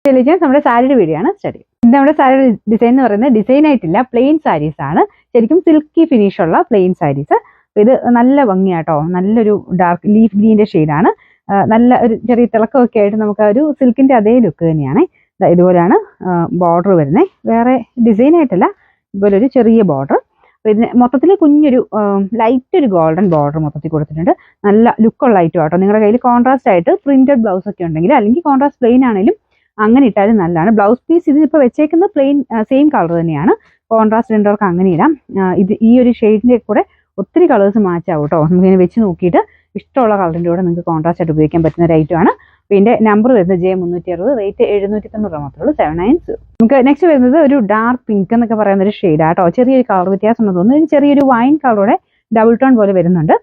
നമ്മുടെ സാരിയുടെ വീഡിയോ ആണ് സ്റ്റഡി. നമ്മുടെ സാരിയുടെ ഡിസൈൻ എന്ന് പറയുന്നത് ഡിസൈൻ ആയിട്ടില്ല, പ്ലെയിൻ സാരീസ് ആണ്. ശരിക്കും സിൽക്കി ഫിനിഷ് ഉള്ള പ്ലെയിൻ സാരീസ്. ഇത് നല്ല ഭംഗിയാട്ടോ, നല്ലൊരു ഡാർക്ക് ലീഫ് ഗ്രീൻ്റെ ഷെയ്ഡാണ്. നല്ല ഒരു ചെറിയ തിളക്കമൊക്കെ ആയിട്ട് നമുക്ക് ആ ഒരു സിൽക്കിന്റെ അതേ ലുക്ക് തന്നെയാണ്. ഇതുപോലെയാണ് ബോർഡർ വരുന്നത്. വേറെ ഡിസൈൻ ആയിട്ടല്ല, ഇതുപോലെ ഒരു ചെറിയ ബോർഡർ. പിന്നെ മൊത്തത്തിൽ കുഞ്ഞൊരു ലൈറ്റ് ഒരു ഗോൾഡൻ ബോർഡർ മൊത്തത്തിൽ കൊടുത്തിട്ടുണ്ട്. നല്ല ലുക്കുള്ള ഐറ്റം ആട്ടോ. നിങ്ങളുടെ കയ്യിൽ കോൺട്രാസ്റ്റ് ആയിട്ട് പ്രിന്റഡ് ബ്ലൗസ് ഒക്കെ ഉണ്ടെങ്കിൽ, അല്ലെങ്കിൽ കോൺട്രാസ്റ്റ് പ്ലെയിൻ ആണെങ്കിലും അങ്ങനെ ഇട്ടാലും നല്ലതാണ്. ബ്ലൗസ് പീസ് ഇതിപ്പോൾ വെച്ചേക്കുന്നത് പ്ലെയിൻ സെയിം കളർ തന്നെയാണ്. കോൺട്രാസ്റ്റ് രണ്ടവർക്ക് അങ്ങനെ ഇടാം. ഇത് ഈ ഒരു ഷെയ്ഡിന്റെ കൂടെ ഒത്തിരി കളേഴ്സ് മാച്ച് ആവും കേട്ടോ. നമുക്കിങ്ങനെ വെച്ച് നോക്കിയിട്ട് ഇഷ്ടമുള്ള കളറിൻ്റെ കൂടെ നിങ്ങൾക്ക് കോൺട്രാസ്റ്റ് ആയിട്ട് ഉപയോഗിക്കാൻ പറ്റുന്ന ഒരു ഐറ്റമാണ്. പിന്നെ നമ്പർ വരുന്നത് J360, റേറ്റ് 790 മാത്രമേ ഉള്ളൂ, 790. നമുക്ക് നെക്സ്റ്റ് വരുന്നത് ഒരു ഡാർക്ക് പിങ്ക് എന്നൊക്കെ പറയുന്ന ഒരു ഷെയ്ഡാട്ടോ. ചെറിയൊരു കളർ വ്യത്യാസം ഉണ്ടെന്ന് തോന്നുന്നു. ചെറിയൊരു വൈൻ കളറോടെ ഡബിൾ ടോൺ പോലെ വരുന്നുണ്ട്.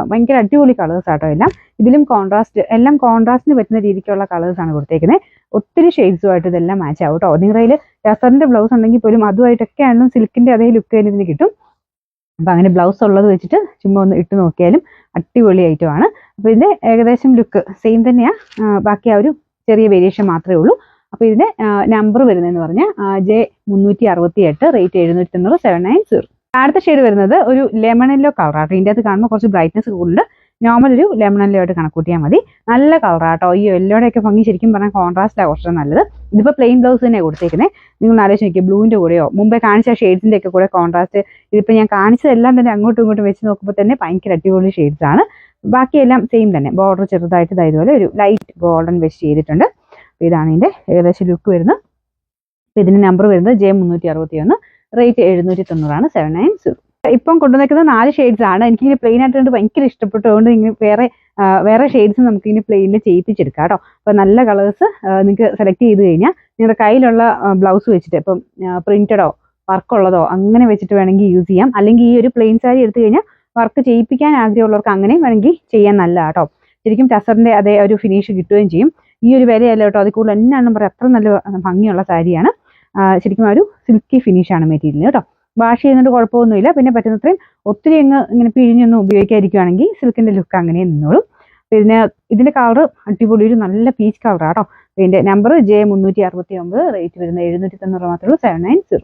ഭയങ്കര അടിപൊളി കളേഴ്സ് ആട്ടോ എല്ലാം. ഇതിലും കോൺട്രാസ്റ്റ്, എല്ലാം കോൺട്രാസ്റ്റിന് പറ്റുന്ന രീതിക്കുള്ള കളേഴ്സാണ് കൊടുത്തേക്കുന്നത്. ഒത്തിരി ഷെയ്ഡ്സുമായിട്ട് ഇതെല്ലാം മാച്ച് ആവും കേട്ടോ. നിങ്ങളുടെ കയ്യിൽ ടസറിന്റെ ബ്ലൗസ് ഉണ്ടെങ്കിൽ പോലും അതുമായിട്ടൊക്കെ ആണെങ്കിലും സിൽക്കിന്റെ അതേ ലുക്ക് തന്നെ ഇതിന് കിട്ടും. അപ്പം അങ്ങനെ ബ്ലൗസ് ഉള്ളത് വെച്ചിട്ട് ചുമ്മാ ഒന്ന് ഇട്ട് നോക്കിയാലും അടിപൊളി ഐറ്റമാണ്. അപ്പോൾ ഇതിന്റെ ഏകദേശം ലുക്ക് സെയിം തന്നെയാണ്, ബാക്കി ആ ഒരു ചെറിയ വേരിയേഷൻ മാത്രമേ ഉള്ളൂ. അപ്പോൾ ഇതിന്റെ നമ്പർ വരുന്നതെന്ന് പറഞ്ഞാൽ J368, റേറ്റ് 790, 790. അടുത്ത ഷെയ്ഡ് വരുന്നത് ഒരു ലെമൺ യെല്ലോ കളറാട്ടോ. ഇതിൻ്റെ അകത്ത് കാണുമ്പോൾ കുറച്ച് ബ്രൈറ്റ്നസ് കൂടുതൽ. നോർമൽ ഒരു ലെമൺ യെല്ലോ ആയിട്ട് കണക്കൂട്ടിയാൽ മതി. നല്ല കളറാട്ടോ. ഈ യെല്ലോടെയൊക്കെ ഭംഗി ശരിക്കും പറഞ്ഞാൽ കോൺട്രാസ്റ്റാണ് കുറച്ച് നല്ലത്. ഇതിപ്പോൾ പ്ലെയിൻ ബ്ലൗസ് തന്നെയാണ് കൊടുത്തേക്കുന്നത്. നിങ്ങൾ ആലോചിച്ച് നോക്കിയാൽ ബ്ലൂവിൻ്റെ കൂടെയോ മുമ്പേ കാണിച്ച ഷെയ്ഡ്സിൻ്റെ ഒക്കെ കൂടെ കോൺട്രാസ്റ്റ്. ഇതിപ്പോൾ ഞാൻ കാണിച്ചതെല്ലാം തന്നെ അങ്ങോട്ടും ഇങ്ങോട്ടും വെച്ച് നോക്കുമ്പോൾ തന്നെ ഭയങ്കര അടിപൊളി ഷെയ്ഡ്സ് ആണ്. ബാക്കിയെല്ലാം സെയിം തന്നെ. ബോർഡർ ചെറുതായിട്ട് ഇതുപോലെ ഒരു ലൈറ്റ് ഗോൾഡൻ വെച്ച് ചെയ്തിട്ടുണ്ട്. അപ്പോൾ ഇതാണ് ഇതിൻ്റെ ഏകദേശം ലുക്ക് വരുന്നത്. അപ്പോൾ ഇതിൻ്റെ നമ്പർ വരുന്നത് J361, റേറ്റ് 790, 790. ഇപ്പം കൊണ്ടുവന്നിരിക്കുന്ന 4 ഷെയ്ഡ്സ് ആണ്. എനിക്കിങ്ങനെ പ്ലെയിൻ ആയിട്ട് കണ്ട് ഭയങ്കര ഇഷ്ടപ്പെട്ടതുകൊണ്ട് ഇങ്ങനെ വേറെ ഷെയ്ഡ്സ് നമുക്ക് ഇങ്ങനെ പ്ലെയിനിൽ ചെയ്യിപ്പിച്ചെടുക്കാം കേട്ടോ. അപ്പോൾ നല്ല കളേഴ്സ് നിങ്ങൾക്ക് സെലക്ട് ചെയ്ത് കഴിഞ്ഞാൽ നിങ്ങളുടെ കയ്യിലുള്ള ബ്ലൗസ് വെച്ചിട്ട്, ഇപ്പം പ്രിന്റഡോ വർക്കുള്ളതോ അങ്ങനെ വെച്ചിട്ട് വേണമെങ്കിൽ യൂസ് ചെയ്യാം. അല്ലെങ്കിൽ ഈ ഒരു പ്ലെയിൻ സാരി എടുത്തു കഴിഞ്ഞാൽ വർക്ക് ചെയ്യിപ്പിക്കാൻ ആഗ്രഹമുള്ളവർക്ക് അങ്ങനെയും വേണമെങ്കിൽ ചെയ്യാൻ നല്ല കേട്ടോ. ശരിക്കും ടസറിന്റെ അതേ ഒരു ഫിനിഷ് കിട്ടുകയും ചെയ്യും. ഈ ഒരു വിലയല്ല കേട്ടോ, അതിൽ കൂടുതൽ എന്നാണെന്നും പറയാം, അത്ര നല്ല ഭംഗിയുള്ള സാരിയാണ്. ശരിക്കും ഒരു സിൽക്കി ഫിനിഷാണ് മെറ്റീരിയൽ കേട്ടോ. വാഷ് ചെയ്യുന്നതുകൊണ്ട് കുഴപ്പമൊന്നുമില്ല. പിന്നെ പറ്റുന്നത്രയും ഒത്തിരി ഇങ്ങനെ പിഴിഞ്ഞൊന്നും ഉപയോഗിക്കാതിരിക്കുകയാണെങ്കിൽ സിൽക്കിന്റെ ലുക്ക് അങ്ങനെ നിന്നോളും. പിന്നെ ഇതിന്റെ കളർ അടിപൊളി ഒരു നല്ല പീച്ച് കളറാട്ടോ. ഇതിന്റെ നമ്പർ J369, റേറ്റ് വരുന്നത് 790 മാത്രമേ ഉള്ളൂ, 790.